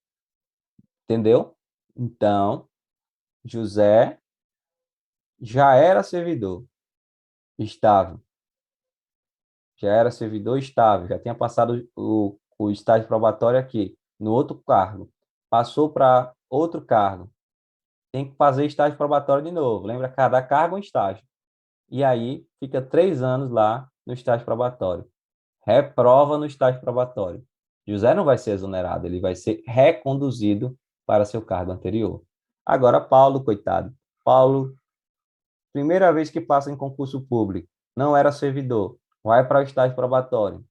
Entendeu? Então, José já era servidor estável. Já era servidor estável. Já tinha passado o estágio probatório aqui, no outro cargo. Passou para outro cargo. Tem que fazer estágio probatório de novo. Lembra? Cada cargo é um estágio. E aí, fica 3 anos lá no estágio probatório. Reprova no estágio probatório. José não vai ser exonerado, ele vai ser reconduzido para seu cargo anterior. Agora, Paulo, coitado. Paulo, primeira vez que passa em concurso público, não era servidor, vai para o estágio probatório.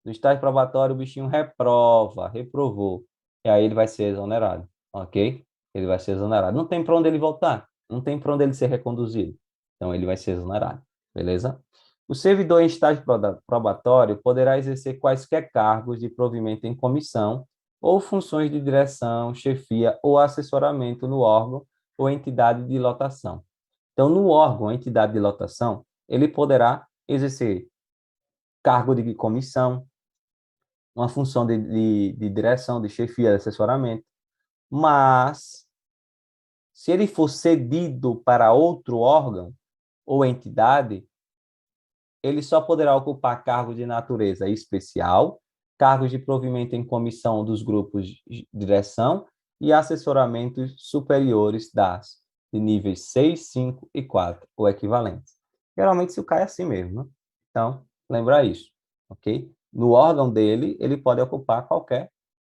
No estágio probatório, o bichinho reprovou. E aí ele vai ser exonerado, ok? Ele vai ser exonerado. Não tem para onde ele voltar, não tem para onde ele ser reconduzido. Então, ele vai ser exonerado, beleza? O servidor em estágio probatório poderá exercer quaisquer cargos de provimento em comissão ou funções de direção, chefia ou assessoramento no órgão ou entidade de lotação. Então, no órgão ou entidade de lotação, ele poderá exercer cargo de comissão, uma função de direção, de chefia, de assessoramento, mas se ele for cedido para outro órgão ou entidade, ele só poderá ocupar cargos de natureza especial, cargos de provimento em comissão dos grupos de direção e assessoramentos superiores de níveis 6, 5 e 4, ou equivalentes. Geralmente isso cai assim mesmo, né? Então, lembrar isso, ok? No órgão dele, ele pode ocupar qualquer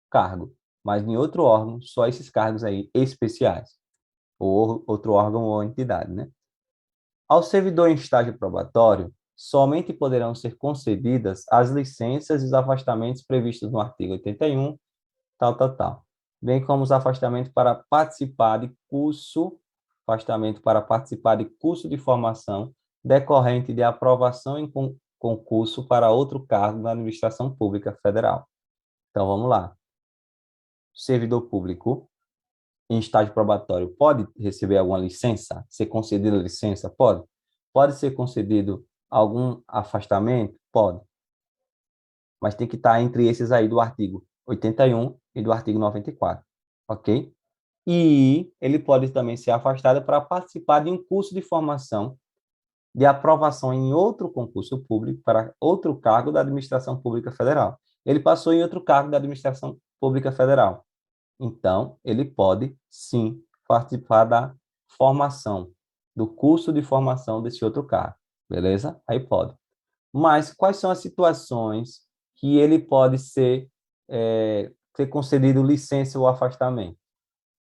cargo, mas em outro órgão, só esses cargos aí especiais, ou outro órgão ou entidade, né? Ao servidor em estágio probatório, somente poderão ser concedidas as licenças e os afastamentos previstos no artigo 81, tal, tal, tal, bem como os afastamentos para participar de curso, afastamento para participar de curso de formação decorrente de aprovação em concurso para outro cargo na administração pública federal. Então, vamos lá. Servidor público em estágio probatório pode receber alguma licença? Ser concedida licença? Pode. Pode ser concedido algum afastamento? Pode. Mas tem que estar entre esses aí do artigo 81 e do artigo 94, ok? E ele pode também ser afastado para participar de um curso de formação de aprovação em outro concurso público para outro cargo da administração pública federal. Ele passou em outro cargo da administração pública federal. Então, ele pode, sim, participar da formação, do curso de formação desse outro cargo, beleza? Aí pode. Mas quais são as situações que ele pode ser concedido licença ou afastamento?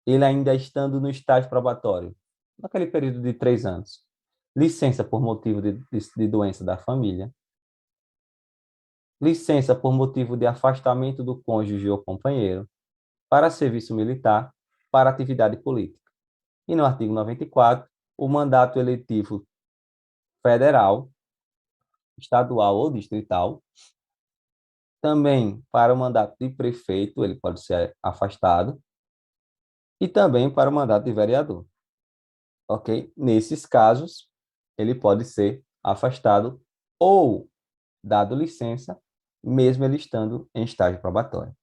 Ele ainda estando no estágio probatório, naquele período de 3 anos. Licença por motivo de doença da família. Licença por motivo de afastamento do cônjuge ou companheiro para serviço militar, para atividade política. E no artigo 94, o mandato eletivo federal, estadual ou distrital, também para o mandato de prefeito, ele pode ser afastado, e também para o mandato de vereador. Ok? Nesses casos, ele pode ser afastado ou dado licença, mesmo ele estando em estágio probatório.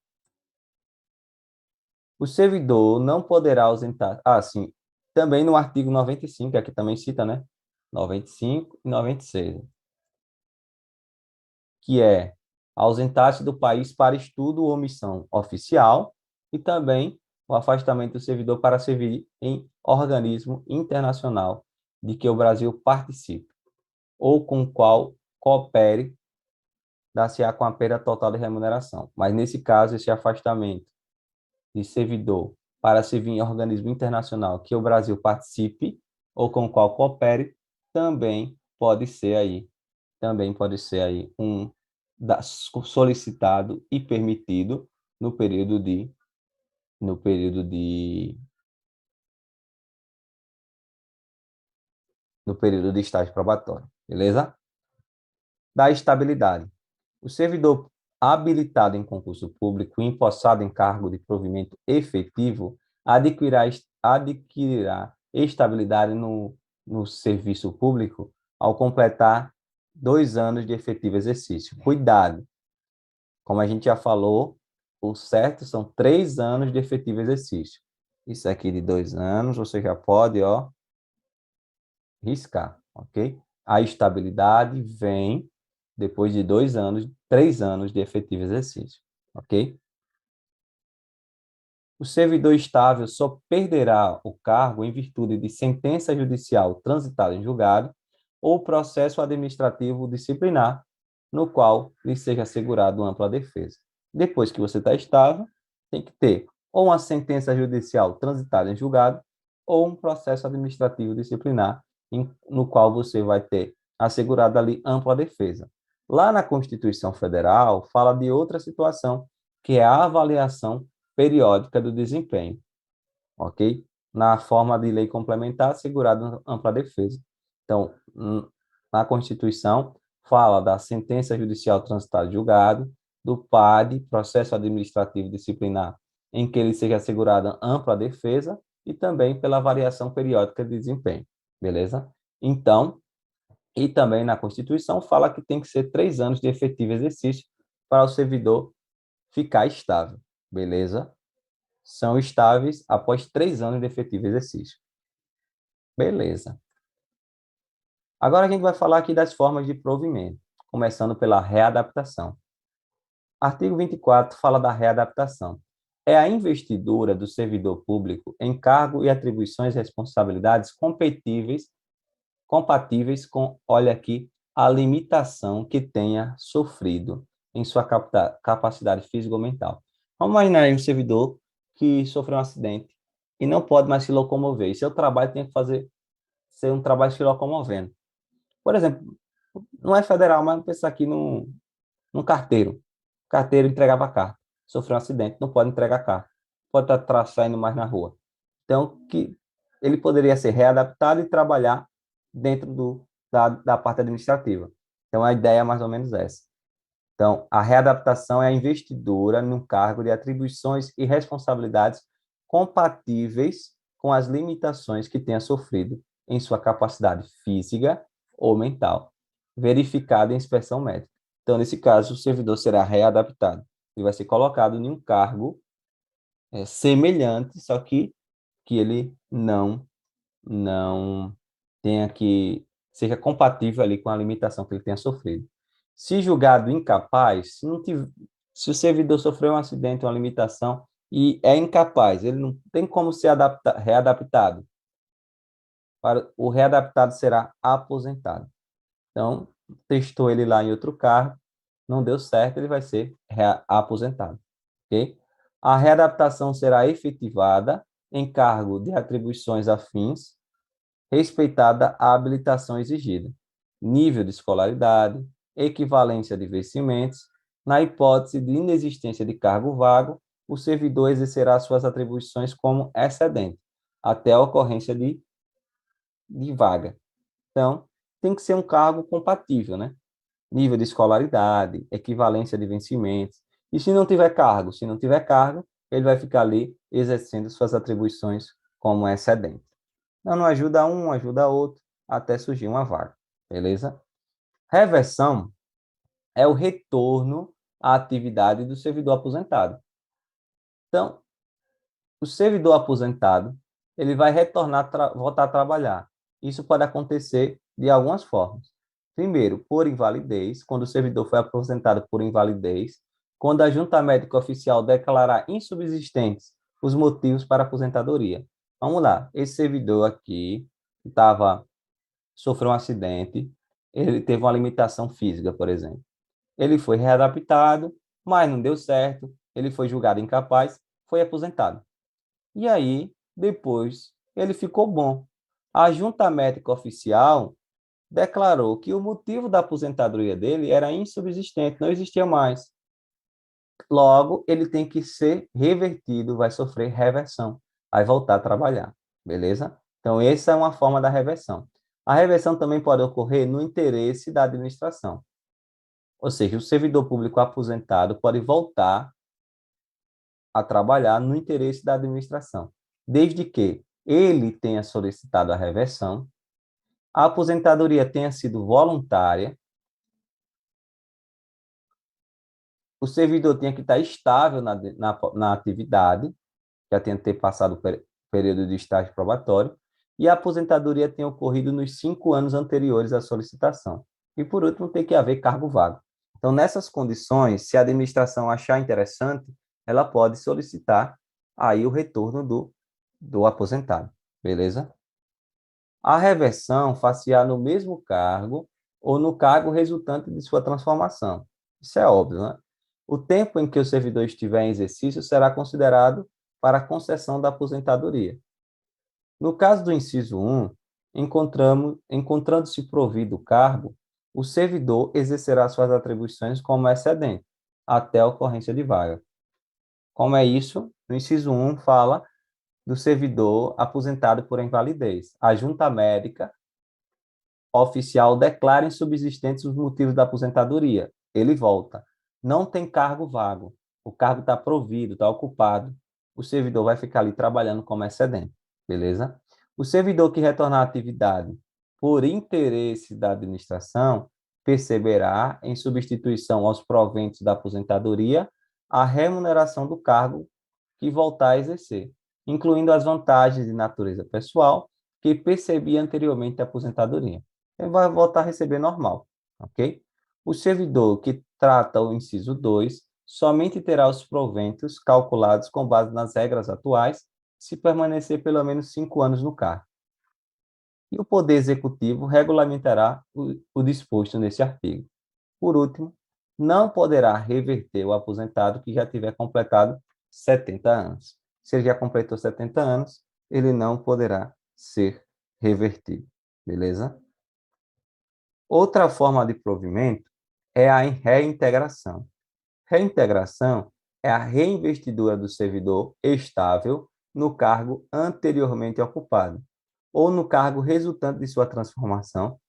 O servidor não poderá ausentar. Ah, sim. Também no artigo 95, aqui também cita, né? 95 e 96, que é ausentar-se do país para estudo ou missão oficial e também o afastamento do servidor para servir em organismo internacional de que o Brasil participe. ou com o qual coopere, dar-se-á com a perda total de remuneração. Mas, nesse caso, esse afastamento de servidor para servir em organismo internacional que o Brasil participe ou com o qual coopere, também pode ser aí solicitado e permitido no período de no período de no período de estágio probatório, beleza? Da estabilidade. O servidor habilitado em concurso público e empossado em cargo de provimento efetivo adquirirá estabilidade no serviço público ao completar 2 anos de efetivo exercício. Cuidado, como a gente já falou, o certo são 3 anos de efetivo exercício. Isso aqui de 2 anos, você já pode, ó, riscar, ok? A estabilidade vem depois de 2 anos, 3 anos de efetivo exercício, ok? O servidor estável só perderá o cargo em virtude de sentença judicial transitada em julgado ou processo administrativo disciplinar, no qual lhe seja assegurado ampla defesa. Depois que você está estável, tem que ter ou uma sentença judicial transitada em julgado ou um processo administrativo disciplinar, no qual você vai ter assegurado ali ampla defesa. Lá na Constituição Federal, fala de outra situação, que é a avaliação periódica do desempenho, ok? Na forma de lei complementar, assegurado ampla defesa. Então, na Constituição, fala da sentença judicial transitada em julgado, do PAD, processo administrativo disciplinar, em que ele seja assegurada ampla defesa, e também pela variação periódica de desempenho, beleza? Então, e também na Constituição fala que tem que ser 3 anos de efetivo exercício para o servidor ficar estável, beleza? São estáveis após 3 anos de efetivo exercício. Beleza. Agora a gente vai falar aqui das formas de provimento, começando pela readaptação. Artigo 24 fala da readaptação. É a investidura do servidor público em cargo e atribuições e responsabilidades compatíveis com, olha aqui, a limitação que tenha sofrido em sua capacidade física ou mental. Vamos imaginar aí um servidor que sofreu um acidente e não pode mais se locomover. E seu trabalho tem que ser um trabalho se locomovendo. Por exemplo, não é federal, mas vamos pensar aqui num carteiro. O carteiro entregava a carta. Sofreu um acidente, não pode entregar a carta. Pode estar saindo mais na rua. Então, que ele poderia ser readaptado e trabalhar dentro da parte administrativa. Então, a ideia é mais ou menos essa. Então, a readaptação é a investidura num cargo de atribuições e responsabilidades compatíveis com as limitações que tenha sofrido em sua capacidade física ou mental, verificada em inspeção médica. Então, nesse caso, o servidor será readaptado. Ele vai ser colocado em um cargo semelhante, só que ele não tenha que seja compatível ali com a limitação que ele tenha sofrido. Se julgado incapaz, se o servidor sofreu um acidente, uma limitação e é incapaz, ele não tem como ser readaptado. O readaptado será aposentado. Então, testou ele lá em outro cargo, não deu certo, ele vai ser aposentado, ok? A readaptação será efetivada em cargo de atribuições afins, respeitada a habilitação exigida, nível de escolaridade, equivalência de vencimentos. Na hipótese de inexistência de cargo vago, o servidor exercerá suas atribuições como excedente, até a ocorrência de vaga. Então, tem que ser um cargo compatível, né? Nível de escolaridade, equivalência de vencimentos. E se não tiver cargo? Se não tiver cargo, ele vai ficar ali exercendo suas atribuições como excedente. Não ajuda um, ajuda outro, até surgir uma vaga, beleza? Reversão é o retorno à atividade do servidor aposentado. Então, o servidor aposentado, ele vai retornar, voltar a trabalhar. Isso pode acontecer de algumas formas. Primeiro, por invalidez, quando o servidor foi aposentado por invalidez, quando a junta médica oficial declarar insubsistentes os motivos para a aposentadoria. Vamos lá, esse servidor aqui sofreu um acidente, ele teve uma limitação física, por exemplo. Ele foi readaptado, mas não deu certo, ele foi julgado incapaz, foi aposentado. E aí, depois, ele ficou bom. A junta médica oficial declarou que o motivo da aposentadoria dele era insubsistente, não existia mais. Logo, ele tem que ser revertido, vai sofrer reversão, vai voltar a trabalhar, beleza? Então, essa é uma forma da reversão. A reversão também pode ocorrer no interesse da administração. Ou seja, o servidor público aposentado pode voltar a trabalhar no interesse da administração, desde que ele tenha solicitado a reversão, a aposentadoria tenha sido voluntária, o servidor tenha que estar estável na atividade, já tenha ter passado o período de estágio probatório, e a aposentadoria tenha ocorrido nos 5 anos anteriores à solicitação. E, por último, tem que haver cargo vago. Então, nessas condições, se a administração achar interessante, ela pode solicitar aí o retorno do aposentado, beleza? A reversão far-se-á no mesmo cargo ou no cargo resultante de sua transformação. Isso é óbvio, né? O tempo em que o servidor estiver em exercício será considerado para a concessão da aposentadoria. No caso do inciso 1, encontrando-se provido o cargo, o servidor exercerá suas atribuições como excedente, até a ocorrência de vaga. Como é isso? No inciso 1 fala do servidor aposentado por invalidez. A junta médica oficial declara insubsistentes os motivos da aposentadoria. Ele volta. Não tem cargo vago. O cargo está provido, está ocupado. O servidor vai ficar ali trabalhando como excedente. Beleza? O servidor que retornar à atividade por interesse da administração perceberá, em substituição aos proventos da aposentadoria, a remuneração do cargo que voltar a exercer, incluindo as vantagens de natureza pessoal que percebia anteriormente a aposentadoria. Ele vai voltar a receber normal, ok? O servidor que trata o inciso 2 somente terá os proventos calculados com base nas regras atuais, se permanecer pelo menos 5 anos no cargo. E o Poder Executivo regulamentará o disposto nesse artigo. Por último, não poderá reverter o aposentado que já tiver completado 70 anos. Se ele já completou 70 anos, ele não poderá ser revertido. Beleza? Outra forma de provimento é a reintegração. Reintegração é a reinvestidura do servidor estável no cargo anteriormente ocupado, ou no cargo resultante de sua transformação,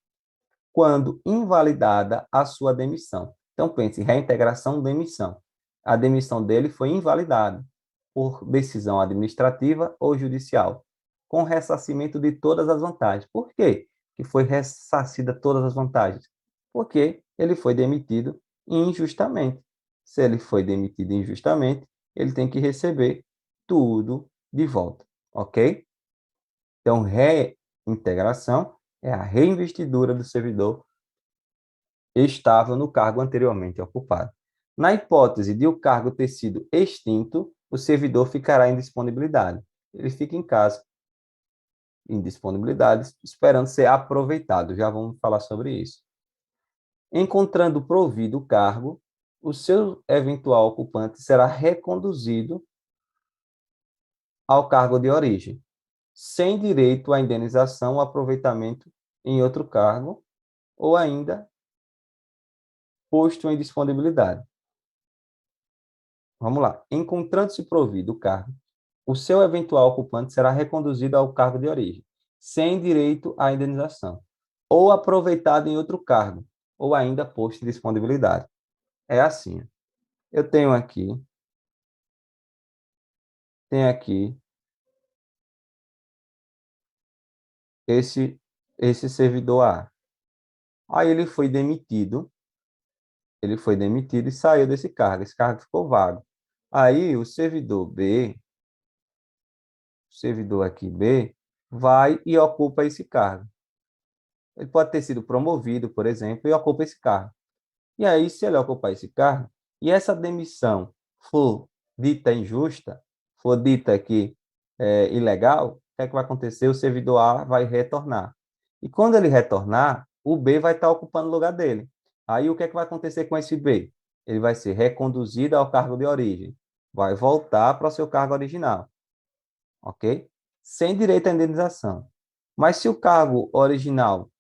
quando invalidada a sua demissão. Então, pense, reintegração, demissão. A demissão dele foi invalidada por decisão administrativa ou judicial, com ressarcimento de todas as vantagens. Por quê que foi ressarcida todas as vantagens? Porque ele foi demitido injustamente. Se ele foi demitido injustamente, ele tem que receber tudo de volta, ok? Então, reintegração é a reinvestidura do servidor estável no cargo anteriormente ocupado. Na hipótese de o cargo ter sido extinto, o servidor ficará em disponibilidade. Ele fica em casa, em disponibilidade, esperando ser aproveitado. Já vamos falar sobre isso. Encontrando provido o cargo, o seu eventual ocupante será reconduzido ao cargo de origem, sem direito à indenização ou aproveitamento em outro cargo, ou ainda posto em disponibilidade. Vamos lá. Encontrando-se provido o cargo, o seu eventual ocupante será reconduzido ao cargo de origem, sem direito à indenização, ou aproveitado em outro cargo, ou ainda posto em disponibilidade. É assim. Eu tenho aqui esse servidor A. Aí ele foi demitido e saiu desse cargo. Esse cargo ficou vago. Aí o servidor aqui B, vai e ocupa esse cargo. Ele pode ter sido promovido, por exemplo, e ocupa esse cargo. E aí, se ele ocupar esse cargo, e essa demissão for dita injusta, for dita que é ilegal, o que é que vai acontecer? O servidor A vai retornar. E quando ele retornar, o B vai estar ocupando o lugar dele. Aí o que é que vai acontecer com esse B? Ele vai ser reconduzido ao cargo de origem, vai voltar para o seu cargo original, ok? Sem direito à indenização. Mas se o cargo original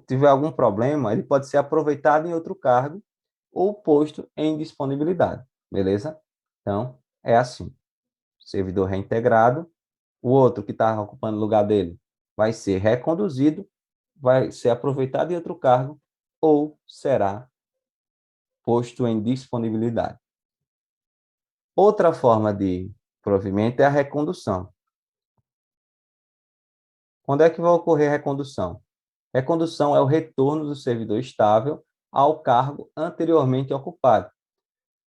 tiver algum problema, ele pode ser aproveitado em outro cargo ou posto em disponibilidade, beleza? Então, é assim. Servidor reintegrado, o outro que está ocupando o lugar dele vai ser reconduzido, vai ser aproveitado em outro cargo ou será posto em disponibilidade. Outra forma de provimento é a recondução. Quando é que vai ocorrer a recondução? Recondução é o retorno do servidor estável ao cargo anteriormente ocupado.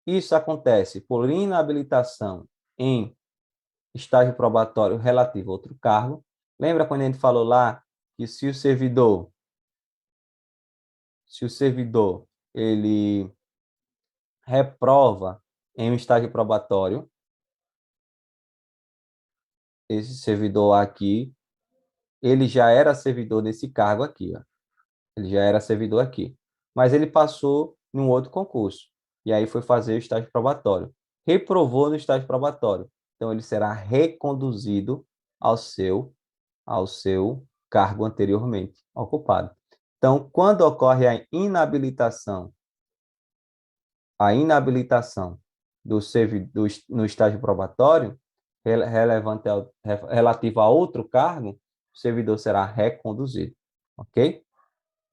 Isso acontece por inabilitação em estágio probatório relativo a outro cargo. Lembra quando a gente falou lá que se o servidor ele reprova em um estágio probatório, esse servidor aqui, ele já era servidor desse cargo aqui, ó. Ele já era servidor aqui. Mas ele passou em um outro concurso. E aí foi fazer o estágio probatório. Reprovou no estágio probatório. Então, ele será reconduzido ao seu cargo anteriormente ocupado. Então, quando ocorre a inabilitação do servidor no estágio probatório, relevante relativo a outro cargo, o servidor será reconduzido, ok?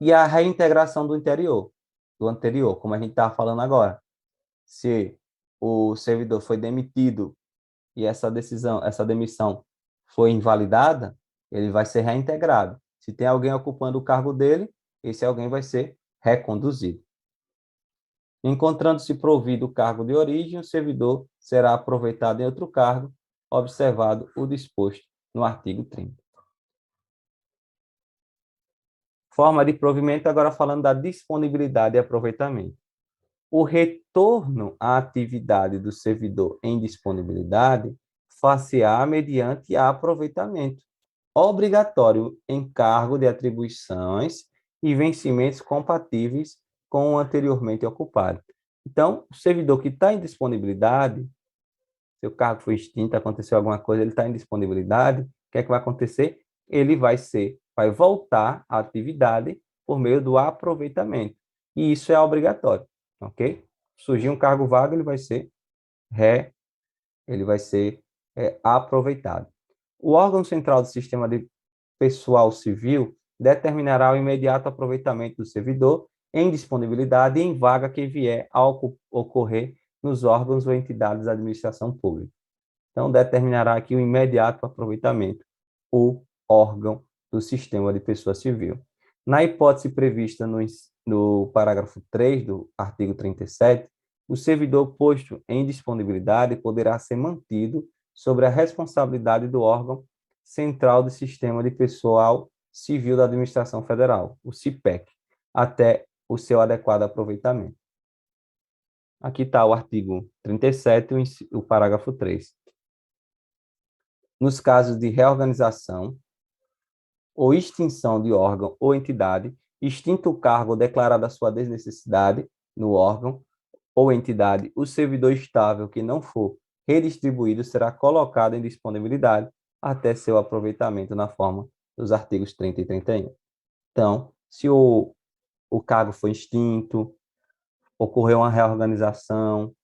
E a reintegração do anterior, como a gente estava falando agora. Se o servidor foi demitido e essa demissão foi invalidada, ele vai ser reintegrado. Se tem alguém ocupando o cargo dele, esse alguém vai ser reconduzido. Encontrando-se provido o cargo de origem, o servidor será aproveitado em outro cargo, observado o disposto no artigo 30. Forma de provimento, agora falando da disponibilidade e aproveitamento. O retorno à atividade do servidor em disponibilidade far-se-á mediante aproveitamento, obrigatório em cargo de atribuições e vencimentos compatíveis com o anteriormente ocupado. Então, o servidor que está em disponibilidade, seu cargo foi extinto, aconteceu alguma coisa, ele está em disponibilidade, o que é que vai acontecer? Ele vai voltar à atividade por meio do aproveitamento. E isso é obrigatório, ok? Surgir um cargo vago, re, ele vai ser aproveitado. O órgão central do sistema de pessoal civil determinará o imediato aproveitamento do servidor em disponibilidade e em vaga que vier a ocorrer nos órgãos ou entidades da administração pública. Então, determinará aqui o imediato aproveitamento, o órgão do sistema de pessoa civil. Na hipótese prevista no parágrafo 3 do artigo 37, o servidor posto em disponibilidade poderá ser mantido sobre a responsabilidade do órgão central do sistema de pessoal civil da administração federal, o CIPEC, até o seu adequado aproveitamento. Aqui está o artigo 37, o parágrafo 3. Nos casos de reorganização ou extinção de órgão ou entidade, extinto o cargo ou declarada a sua desnecessidade no órgão ou entidade, o servidor estável que não for redistribuído será colocado em disponibilidade até seu aproveitamento na forma dos artigos 30 e 31. Então, se o cargo foi extinto, ocorreu uma reorganização,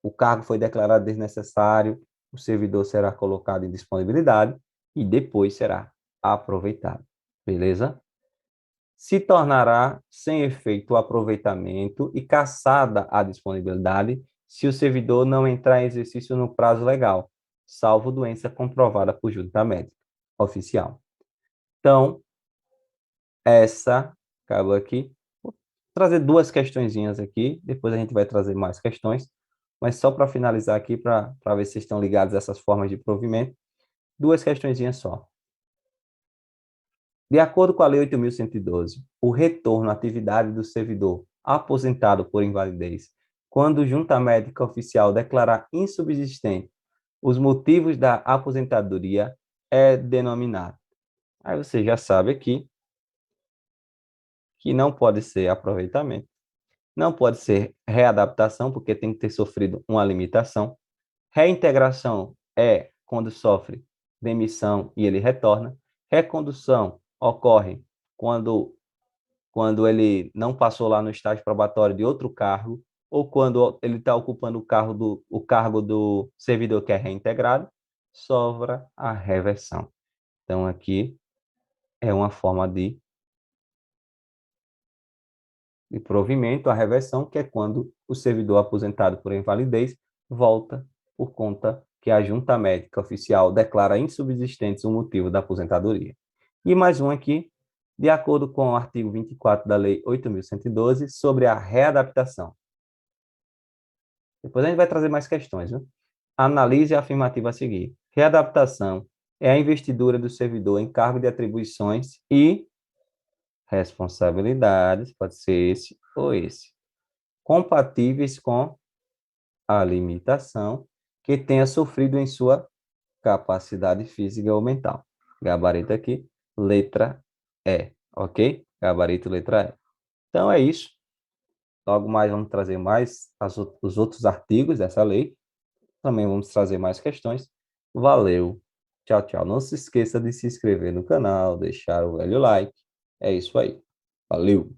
o cargo foi declarado desnecessário, o servidor será colocado em disponibilidade e depois será aproveitado. Beleza? Se tornará sem efeito o aproveitamento e cassada a disponibilidade se o servidor não entrar em exercício no prazo legal, salvo doença comprovada por junta médica oficial. Então, essa acabou aqui. Vou trazer duas questõezinhas aqui, depois a gente vai trazer mais questões, mas só para finalizar aqui, para ver se estão ligados a essas formas de provimento, duas questõezinhas só. De acordo com a Lei 8.112, o retorno à atividade do servidor aposentado por invalidez, quando junta médica oficial declarar insubsistente os motivos da aposentadoria, é denominado. Aí você já sabe aqui que não pode ser aproveitamento, não pode ser readaptação, porque tem que ter sofrido uma limitação. Reintegração é quando sofre demissão e ele retorna. Recondução ocorre quando, quando ele não passou lá no estágio probatório de outro cargo, ou quando ele está ocupando o cargo do servidor que é reintegrado, sobra a reversão. Então, aqui é uma forma de provimento, a reversão, que é quando o servidor aposentado por invalidez volta por conta que a junta médica oficial declara insubsistentes o motivo da aposentadoria. E mais um aqui, de acordo com o artigo 24 da Lei 8.112, sobre a readaptação. Depois a gente vai trazer mais questões, viu? Analise a afirmativa a seguir. Readaptação é a investidura do servidor em cargo de atribuições e responsabilidades, pode ser esse ou esse, compatíveis com a limitação que tenha sofrido em sua capacidade física ou mental. Gabarito aqui, letra E, ok? Gabarito, letra E. Então é isso. Logo mais vamos trazer mais os outros artigos dessa lei. Também vamos trazer mais questões. Valeu. Tchau, tchau. Não se esqueça de se inscrever no canal, deixar o velho like. É isso aí. Valeu.